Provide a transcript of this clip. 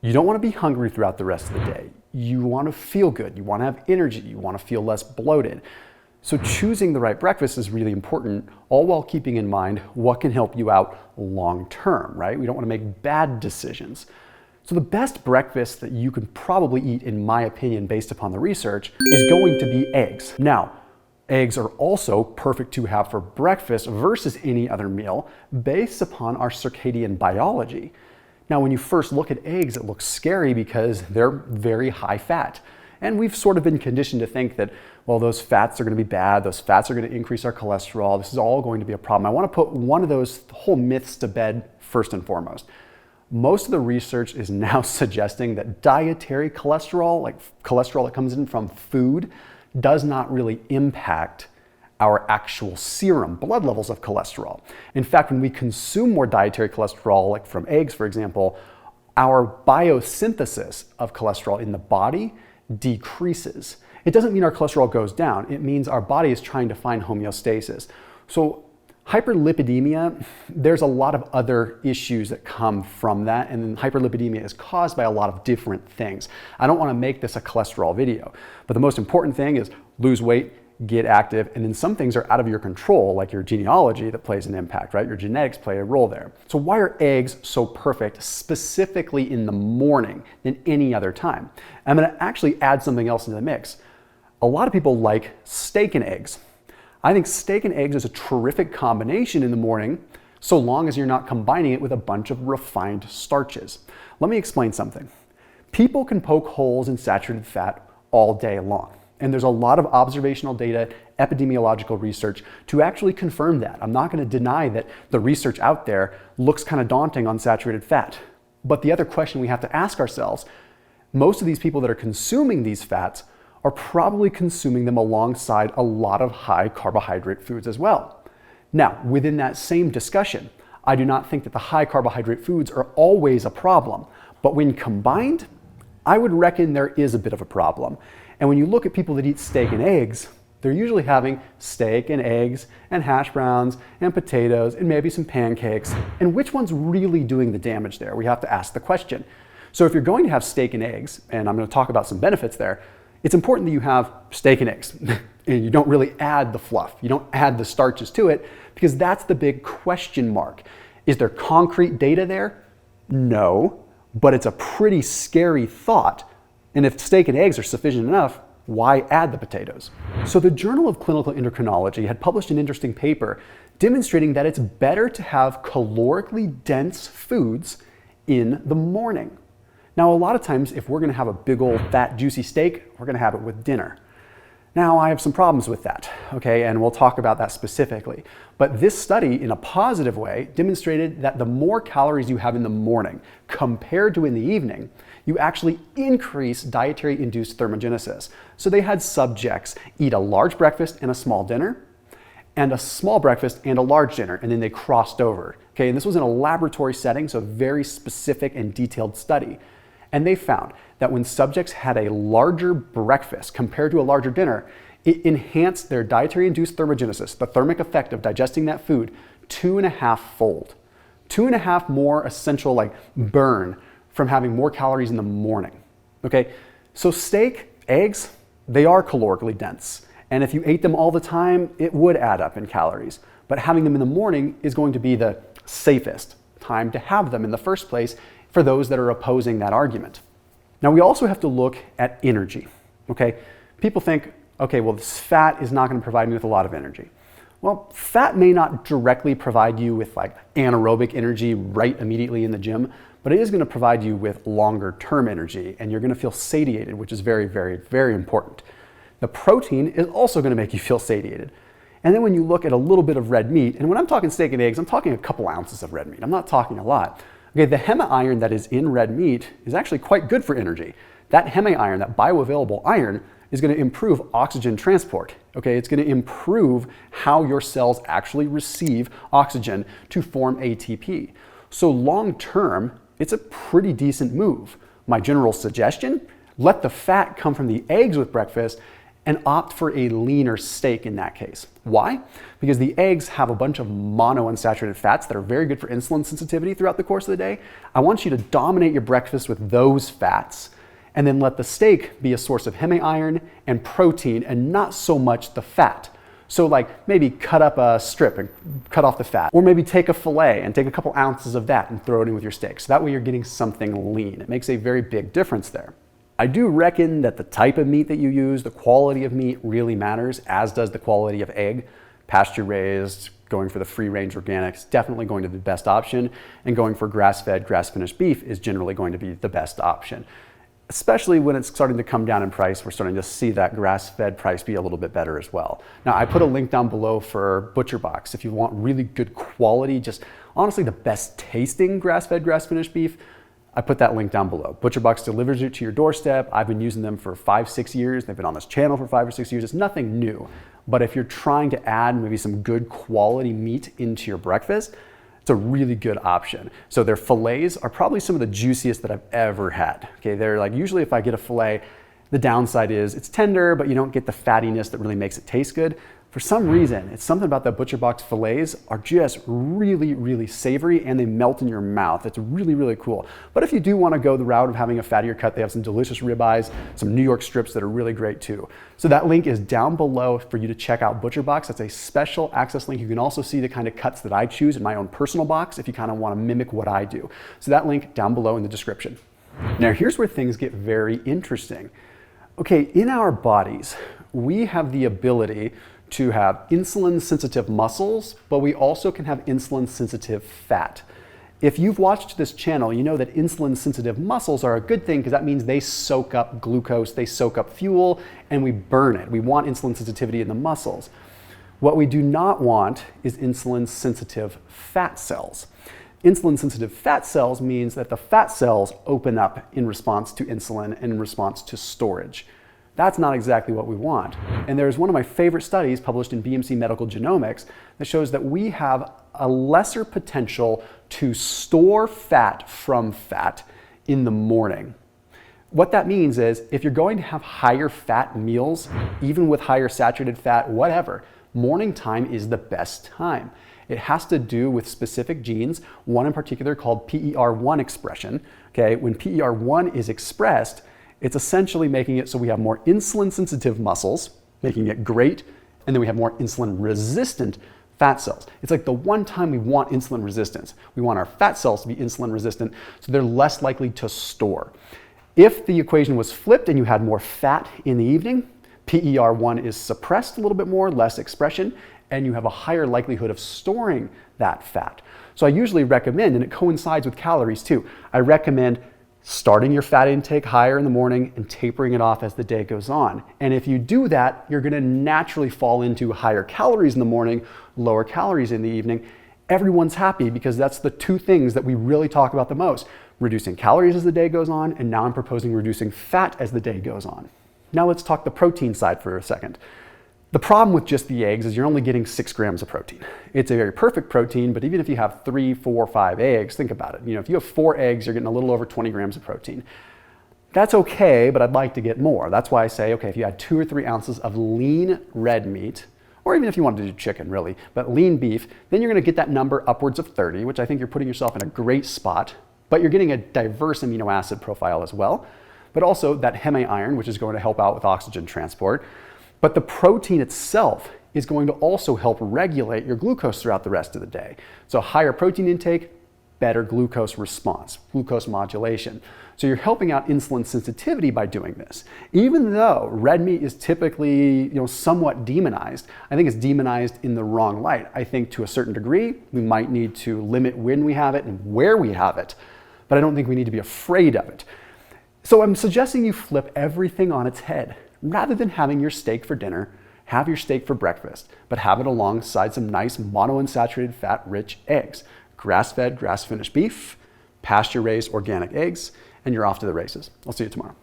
You don't want to be hungry throughout the rest of the day. You want to feel good. You want to have energy. You want to feel less bloated. So choosing the right breakfast is really important, all while keeping in mind what can help you out long term, right? We don't want to make bad decisions. So the best breakfast that you can probably eat, in my opinion, based upon the research, is going to be eggs. Now, eggs are also perfect to have for breakfast versus any other meal based upon our circadian biology. Now, when you first look at eggs, it looks scary because they're very high fat. And we've sort of been conditioned to think that, well, those fats are going to be bad, those fats are going to increase our cholesterol, this is all going to be a problem. I want to put one of those whole myths to bed first and foremost. Most of the research is now suggesting that dietary cholesterol, like cholesterol that comes in from food, does not really impact our actual serum blood levels of cholesterol. In fact, when we consume more dietary cholesterol, like from eggs, for example, our biosynthesis of cholesterol in the body decreases. It doesn't mean our cholesterol goes down. It means our body is trying to find homeostasis. So hyperlipidemia, there's a lot of other issues that come from that, and then hyperlipidemia is caused by a lot of different things. I don't want to make this a cholesterol video, but the most important thing is lose weight, get active, and then some things are out of your control, like your genealogy that plays an impact, right? Your genetics play a role there. So why are eggs so perfect specifically in the morning than any other time? I'm going to actually add something else into the mix. A lot of people like steak and eggs. I think steak and eggs is a terrific combination in the morning, so long as you're not combining it with a bunch of refined starches. Let me explain something. People can poke holes in saturated fat all day long. And there's a lot of observational data, epidemiological research to actually confirm that. I'm not going to deny that the research out there looks kind of daunting on saturated fat. But the other question we have to ask ourselves, most of these people that are consuming these fats are probably consuming them alongside a lot of high carbohydrate foods as well. Now, within that same discussion, I do not think that the high carbohydrate foods are always a problem. But when combined, I would reckon there is a bit of a problem. And when you look at people that eat steak and eggs, they're usually having steak and eggs and hash browns and potatoes and maybe some pancakes. And which one's really doing the damage there? We have to ask the question. So if you're going to have steak and eggs, and I'm going to talk about some benefits there, it's important that you have steak and eggs. And you don't really add the fluff. You don't add the starches to it, because that's the big question mark. Is there concrete data there? No, but it's a pretty scary thought. And if steak and eggs are sufficient enough, why add the potatoes? So the Journal of Clinical Endocrinology had published an interesting paper demonstrating that it's better to have calorically dense foods in the morning. Now, a lot of times, if we're going to have a big old fat juicy steak, we're going to have it with dinner. Now, I have some problems with that, okay, and we'll talk about that specifically. But this study, in a positive way, demonstrated that the more calories you have in the morning compared to in the evening, you actually increase dietary-induced thermogenesis. So they had subjects eat a large breakfast and a small dinner, and a small breakfast and a large dinner, and then they crossed over. Okay, and this was in a laboratory setting, so a very specific and detailed study. And they found that when subjects had a larger breakfast compared to a larger dinner, it enhanced their dietary-induced thermogenesis, the thermic effect of digesting that food, 2.5-fold. 2.5 more essential burn from having more calories in the morning. Okay, so steak, eggs, they are calorically dense. And if you ate them all the time, it would add up in calories. But having them in the morning is going to be the safest time to have them in the first place for those that are opposing that argument. Now, we also have to look at energy, okay? People think, okay, well, this fat is not going to provide me with a lot of energy. Well, fat may not directly provide you with anaerobic energy right immediately in the gym, but it is going to provide you with longer term energy, and you're going to feel satiated, which is very, very, very important. The protein is also going to make you feel satiated. And then when you look at a little bit of red meat, and when I'm talking steak and eggs, I'm talking a couple ounces of red meat. I'm not talking a lot. Okay, the hemi-iron that is in red meat is actually quite good for energy. That hemi-iron, that bioavailable iron, is going to improve oxygen transport. Okay, it's going to improve how your cells actually receive oxygen to form ATP. So long term, it's a pretty decent move. My general suggestion, let the fat come from the eggs with breakfast, and opt for a leaner steak in that case. Why? Because the eggs have a bunch of monounsaturated fats that are very good for insulin sensitivity throughout the course of the day. I want you to dominate your breakfast with those fats, and then let the steak be a source of hemi-iron and protein and not so much the fat. So like maybe cut up a strip and cut off the fat, or maybe take a filet and take a couple ounces of that and throw it in with your steak. So that way you're getting something lean. It makes a very big difference there. I do reckon that the type of meat that you use, the quality of meat really matters, as does the quality of egg. Pasture raised, going for the free range organics, definitely going to be the best option, and going for grass-fed, grass-finished beef is generally going to be the best option. Especially when it's starting to come down in price, we're starting to see that grass-fed price be a little bit better as well. Now, I put a link down below for ButcherBox. If you want really good quality, just honestly the best tasting grass-fed, grass-finished beef, I put that link down below. ButcherBox delivers it to your doorstep. I've been using them for 5-6 years. They've been on this channel for 5 or 6 years. It's nothing new. But if you're trying to add maybe some good quality meat into your breakfast, it's a really good option. So their fillets are probably some of the juiciest that I've ever had. Okay, they're like, usually if I get a fillet, the downside is it's tender, but you don't get the fattiness that really makes it taste good. For some reason, it's something about the ButcherBox fillets are just really, really savory, and they melt in your mouth. It's really, really cool. But if you do want to go the route of having a fattier cut, they have some delicious ribeyes, some New York strips that are really great too. So that link is down below for you to check out ButcherBox. That's a special access link. You can also see the kind of cuts that I choose in my own personal box if you kind of want to mimic what I do. So that link down below in the description. Now here's where things get very interesting. Okay, in our bodies, we have the ability to have insulin sensitive muscles, but we also can have insulin sensitive fat. If you've watched this channel, you know that insulin sensitive muscles are a good thing because that means they soak up glucose, they soak up fuel, and we burn it. We want insulin sensitivity in the muscles. What we do not want is insulin sensitive fat cells. Insulin sensitive fat cells means that the fat cells open up in response to insulin and in response to storage. That's not exactly what we want. And there's one of my favorite studies published in BMC Medical Genomics that shows that we have a lesser potential to store fat from fat in the morning. What that means is if you're going to have higher fat meals, even with higher saturated fat, whatever, morning time is the best time. It has to do with specific genes, one in particular called PER1 expression. Okay, when PER1 is expressed, it's essentially making it so we have more insulin sensitive muscles, making it great, and then we have more insulin resistant fat cells. It's like the one time we want insulin resistance. We want our fat cells to be insulin resistant, so they're less likely to store. If the equation was flipped and you had more fat in the evening, PER1 is suppressed a little bit more, less expression, and you have a higher likelihood of storing that fat. So I usually recommend, and it coincides with calories too, I recommend starting your fat intake higher in the morning and tapering it off as the day goes on. And if you do that, you're gonna naturally fall into higher calories in the morning, lower calories in the evening. Everyone's happy because that's the two things that we really talk about the most. Reducing calories as the day goes on, and now I'm proposing reducing fat as the day goes on. Now let's talk the protein side for a second. The problem with just the eggs is you're only getting 6 grams of protein. It's a very perfect protein, but even if you have 3, 4, 5 eggs, think about it. You know, if you have 4 eggs, you're getting a little over 20 grams of protein. That's okay, but I'd like to get more. That's why I say, okay, if you had 2 or 3 ounces of lean red meat, or even if you wanted to do chicken really, but lean beef, then you're gonna get that number upwards of 30, which I think you're putting yourself in a great spot, but you're getting a diverse amino acid profile as well, but also that hemi-iron, which is going to help out with oxygen transport. But the protein itself is going to also help regulate your glucose throughout the rest of the day. So higher protein intake, better glucose response, glucose modulation. So you're helping out insulin sensitivity by doing this. Even though red meat is typically, somewhat demonized, I think it's demonized in the wrong light. I think to a certain degree, we might need to limit when we have it and where we have it, but I don't think we need to be afraid of it. So I'm suggesting you flip everything on its head. Rather than having your steak for dinner, have your steak for breakfast, but have it alongside some nice monounsaturated fat-rich eggs. Grass-fed, grass-finished beef, pasture-raised organic eggs, and you're off to the races. I'll see you tomorrow.